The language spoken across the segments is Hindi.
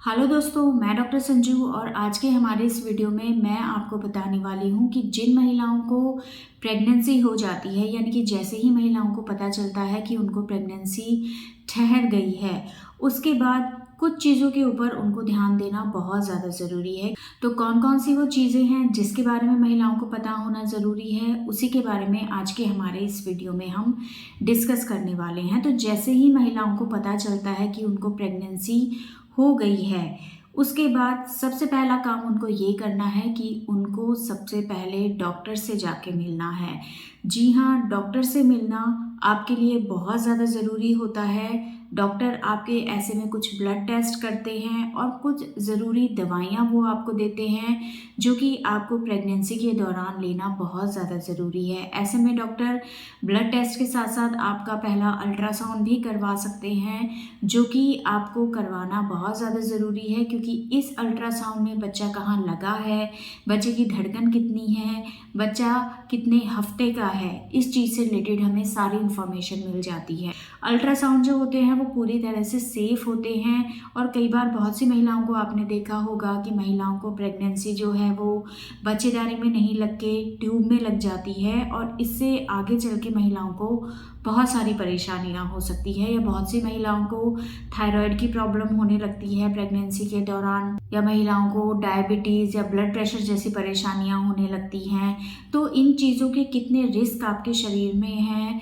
हेलो दोस्तों, मैं डॉक्टर संजू और आज के हमारे इस वीडियो में मैं आपको बताने वाली हूँ कि जिन महिलाओं को प्रेगनेंसी हो जाती है, यानी कि जैसे ही महिलाओं को पता चलता है कि उनको प्रेगनेंसी ठहर गई है, उसके बाद कुछ चीज़ों के ऊपर उनको ध्यान देना बहुत ज़्यादा ज़रूरी है। तो कौन कौन सी वो चीज़ें हैं जिसके बारे में महिलाओं को पता होना ज़रूरी है, उसी के बारे में आज के हमारे इस वीडियो में हम डिस्कस करने वाले हैं। तो जैसे ही महिलाओं को पता चलता है कि उनको प्रेगनेंसी हो गई है, उसके बाद सबसे पहला काम उनको ये करना है कि उनको सबसे पहले डॉक्टर से जाके मिलना है। जी हाँ, डॉक्टर से मिलना आपके लिए बहुत ज़्यादा ज़रूरी होता है। डॉक्टर आपके ऐसे में कुछ ब्लड टेस्ट करते हैं और कुछ ज़रूरी दवाइयाँ वो आपको देते हैं, जो कि आपको प्रेगनेंसी के दौरान लेना बहुत ज़्यादा ज़रूरी है। ऐसे में डॉक्टर ब्लड टेस्ट के साथ साथ आपका पहला अल्ट्रासाउंड भी करवा सकते हैं, जो कि आपको करवाना बहुत ज़्यादा ज़रूरी है, क्योंकि इस अल्ट्रासाउंड में बच्चा कहाँ लगा है, बच्चे की धड़कन कितनी है, बच्चा कितने हफ्ते का है, इस चीज़ से रिलेटेड हमें सारी इन्फॉर्मेशन मिल जाती है। अल्ट्रासाउंड जो होते हैं वो पूरी तरह से सेफ़ होते हैं और कई बार बहुत सी महिलाओं को आपने देखा होगा कि महिलाओं को प्रेगनेंसी जो है वो बच्चेदानी में नहीं लग के ट्यूब में लग जाती है, और इससे आगे चल के महिलाओं को बहुत सारी परेशानियां हो सकती है। या बहुत सी महिलाओं को थायराइड की प्रॉब्लम होने लगती है प्रेगनेंसी के दौरान, या महिलाओं को डायबिटीज़ या ब्लड प्रेशर जैसी परेशानियां होने लगती हैं। तो इन चीज़ों के कितने रिस्क आपके शरीर में हैं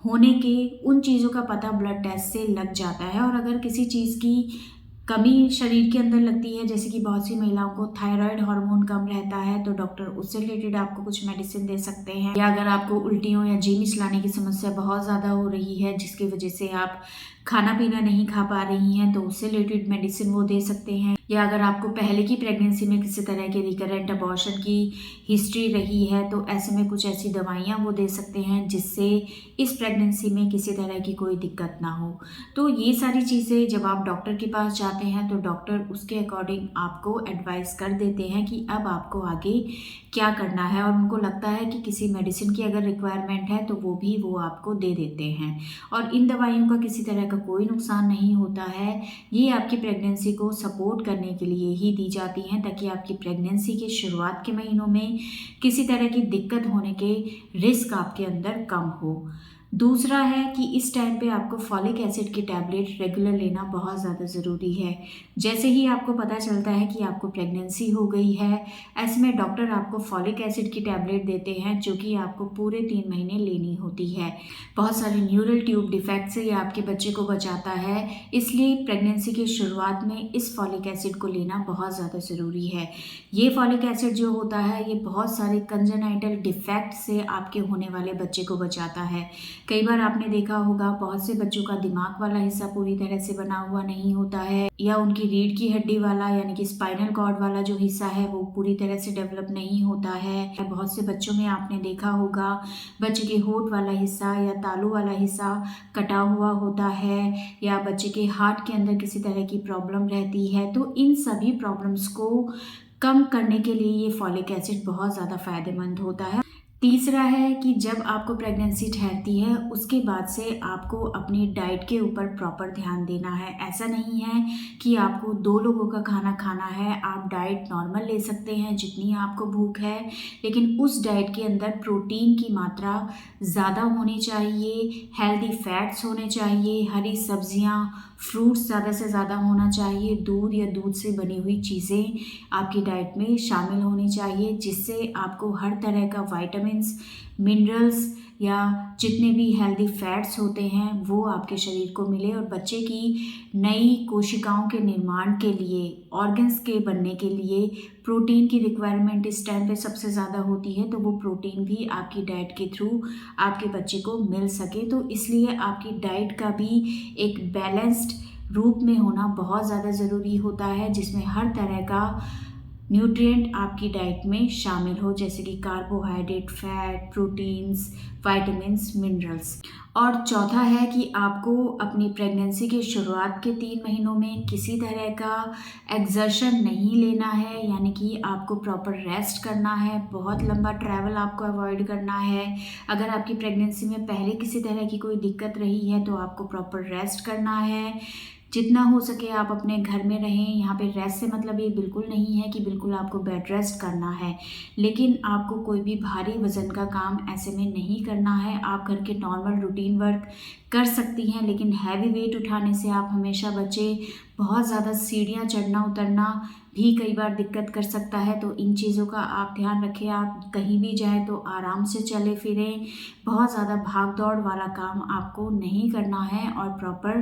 होने के, उन चीज़ों का पता ब्लड टेस्ट से लग जाता है। और अगर किसी चीज़ की कमी शरीर के अंदर लगती है, जैसे कि बहुत सी महिलाओं को थायराइड हार्मोन कम रहता है, तो डॉक्टर उससे रिलेटेड आपको कुछ मेडिसिन दे सकते हैं। या अगर आपको उल्टियों या जी मिचलाने की समस्या बहुत ज़्यादा हो रही है, जिसकी वजह से आप खाना पीना नहीं खा पा रही हैं, तो उससे रिलेटेड मेडिसिन वो दे सकते हैं। या अगर आपको पहले की प्रेगनेंसी में किसी तरह के रिकरेंट अबॉर्शन की हिस्ट्री रही है, तो ऐसे में कुछ ऐसी दवाइयाँ वो दे सकते हैं जिससे इस प्रेगनेंसी में किसी तरह की कोई दिक्कत ना हो। तो ये सारी चीज़ें जब आप डॉक्टर के पास जाते हैं, तो डॉक्टर उसके अकॉर्डिंग आपको एडवाइस कर देते हैं कि अब आपको आगे क्या करना है, और उनको लगता है कि किसी मेडिसिन की अगर रिक्वायरमेंट है तो वो आपको दे देते हैं। और इन दवाइयों का किसी तरह का कोई नुकसान नहीं होता है। ये आपकी प्रेगनेंसी को सपोर्ट करने के लिए ही दी जाती हैं, ताकि आपकी प्रेगनेंसी के शुरुआत के महीनों में किसी तरह की दिक्कत होने के रिस्क आपके अंदर कम हो। दूसरा है कि इस टाइम पे आपको फॉलिक एसिड की टैबलेट रेगुलर लेना बहुत ज़्यादा ज़रूरी है। जैसे ही आपको पता चलता है कि आपको प्रेगनेंसी हो गई है, ऐसे में डॉक्टर आपको फॉलिक एसिड की टैबलेट देते हैं, जो कि आपको पूरे 3 महीने लेनी होती है। बहुत सारे न्यूरल ट्यूब डिफेक्ट से ये आपके बच्चे को बचाता है, इसलिए प्रेगनेंसी की शुरुआत में इस फॉलिक एसिड को लेना बहुत ज़्यादा ज़रूरी है। ये फॉलिक एसिड जो होता है, ये बहुत सारे कंजेनाइटल डिफेक्ट से आपके होने वाले बच्चे को बचाता है। कई बार आपने देखा होगा बहुत से बच्चों का दिमाग वाला हिस्सा पूरी तरह से बना हुआ नहीं होता है, या उनकी रीढ़ की हड्डी वाला यानी कि स्पाइनल कॉर्ड वाला जो हिस्सा है वो पूरी तरह से डेवलप नहीं होता है। बहुत से बच्चों में आपने देखा होगा बच्चे के होंठ वाला हिस्सा या तालू वाला हिस्सा कटा हुआ होता है, या बच्चे के हार्ट के अंदर किसी तरह की प्रॉब्लम रहती है। तो इन सभी प्रॉब्लम्स को कम करने के लिए ये फॉलिक एसिड बहुत ज़्यादा फायदेमंद होता है। तीसरा है कि जब आपको प्रेगनेंसी ठहरती है, उसके बाद से आपको अपनी डाइट के ऊपर प्रॉपर ध्यान देना है। ऐसा नहीं है कि आपको 2 लोगों का खाना खाना है, आप डाइट नॉर्मल ले सकते हैं जितनी आपको भूख है, लेकिन उस डाइट के अंदर प्रोटीन की मात्रा ज़्यादा होनी चाहिए, हेल्दी फैट्स होने चाहिए, हरी सब्जियां, फ्रूट्स ज़्यादा से ज़्यादा होना चाहिए, दूध या दूध से बनी हुई चीज़ें आपकी डाइट में शामिल होनी चाहिए, जिससे आपको हर तरह का विटामिन्स, मिनरल्स या जितने भी हेल्दी फैट्स होते हैं वो आपके शरीर को मिले। और बच्चे की नई कोशिकाओं के निर्माण के लिए, ऑर्गन्स के बनने के लिए प्रोटीन की रिक्वायरमेंट इस टाइम पे सबसे ज़्यादा होती है, तो वो प्रोटीन भी आपकी डाइट के थ्रू आपके बच्चे को मिल सके। तो इसलिए आपकी डाइट का भी एक बैलेंस्ड रूप में होना बहुत ज़्यादा ज़रूरी होता है, जिसमें हर तरह का न्यूट्रिएंट आपकी डाइट में शामिल हो, जैसे कि carbohydrate, fat, proteins, vitamins, minerals. और चौथा है कि आपको अपनी प्रेगनेंसी के शुरुआत के 3 महीनों में किसी तरह का एक्सर्शन नहीं लेना है, यानी कि आपको प्रॉपर रेस्ट करना है, बहुत लंबा ट्रैवल आपको अवॉइड करना है। अगर आपकी प्रेगनेंसी में पहले किसी तरह की कोई दिक्कत रही है तो आपको प्रॉपर रेस्ट करना है। जितना हो सके आप अपने घर में रहें। यहाँ पे रेस्ट से मतलब ये बिल्कुल नहीं है कि बिल्कुल आपको बेड रेस्ट करना है, लेकिन आपको कोई भी भारी वज़न का काम ऐसे में नहीं करना है। आप घर के नॉर्मल रूटीन वर्क कर सकती हैं, लेकिन हैवी वेट उठाने से आप हमेशा बचें। बहुत ज़्यादा सीढ़ियाँ चढ़ना उतरना भी कई बार दिक्कत कर सकता है, तो इन चीज़ों का आप ध्यान रखें। आप कहीं भी जाएँ तो आराम से चले फिरें। बहुत ज़्यादा भाग दौड़ वाला काम आपको नहीं करना है और प्रॉपर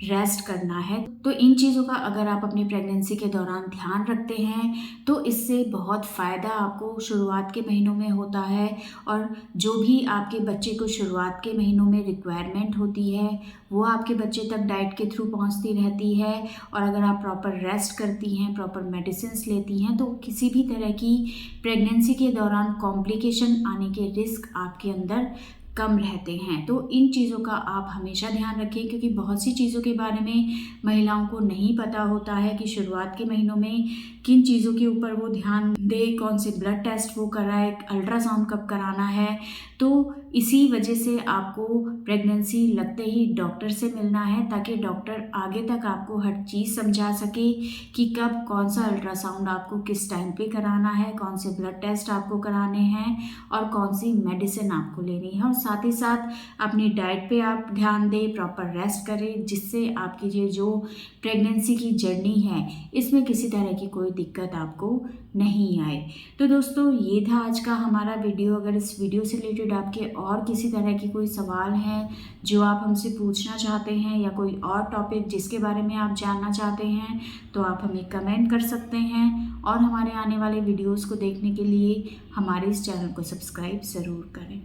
रेस्ट करना है। तो इन चीज़ों का अगर आप अपनी प्रेगनेंसी के दौरान ध्यान रखते हैं तो इससे बहुत फ़ायदा आपको शुरुआत के महीनों में होता है। और जो भी आपके बच्चे को शुरुआत के महीनों में रिक्वायरमेंट होती है वो आपके बच्चे तक डाइट के थ्रू पहुंचती रहती है। और अगर आप प्रॉपर रेस्ट करती हैं, प्रॉपर मेडिसिन्स लेती हैं, तो किसी भी तरह की प्रेगनेंसी के दौरान कॉम्प्लिकेशन आने के रिस्क आपके अंदर कम रहते हैं। तो इन चीज़ों का आप हमेशा ध्यान रखें, क्योंकि बहुत सी चीज़ों के बारे में महिलाओं को नहीं पता होता है कि शुरुआत के महीनों में किन चीज़ों के ऊपर वो ध्यान दे, कौन से ब्लड टेस्ट वो कराए, अल्ट्रासाउंड कब कराना है। तो इसी वजह से आपको प्रेगनेंसी लगते ही डॉक्टर से मिलना है, ताकि डॉक्टर आगे तक आपको हर चीज़ समझा सके कि कब कौन सा अल्ट्रासाउंड आपको किस टाइम पे कराना है, कौन से ब्लड टेस्ट आपको कराने हैं और कौन सी मेडिसिन आपको लेनी है। और साथ ही साथ अपनी डाइट पे आप ध्यान दें, प्रॉपर रेस्ट करें, जिससे आपकी ये जो प्रेगनेंसी की जर्नी है इसमें किसी तरह की कोई दिक्कत आपको नहीं आए। तो दोस्तों ये था आज का हमारा वीडियो। अगर इस वीडियो से रिलेटेड आपके और किसी तरह की कोई सवाल हैं जो आप हमसे पूछना चाहते हैं, या कोई और टॉपिक जिसके बारे में आप जानना चाहते हैं, तो आप हमें कमेंट कर सकते हैं। और हमारे आने वाले वीडियोज़ को देखने के लिए हमारे इस चैनल को सब्सक्राइब ज़रूर करें।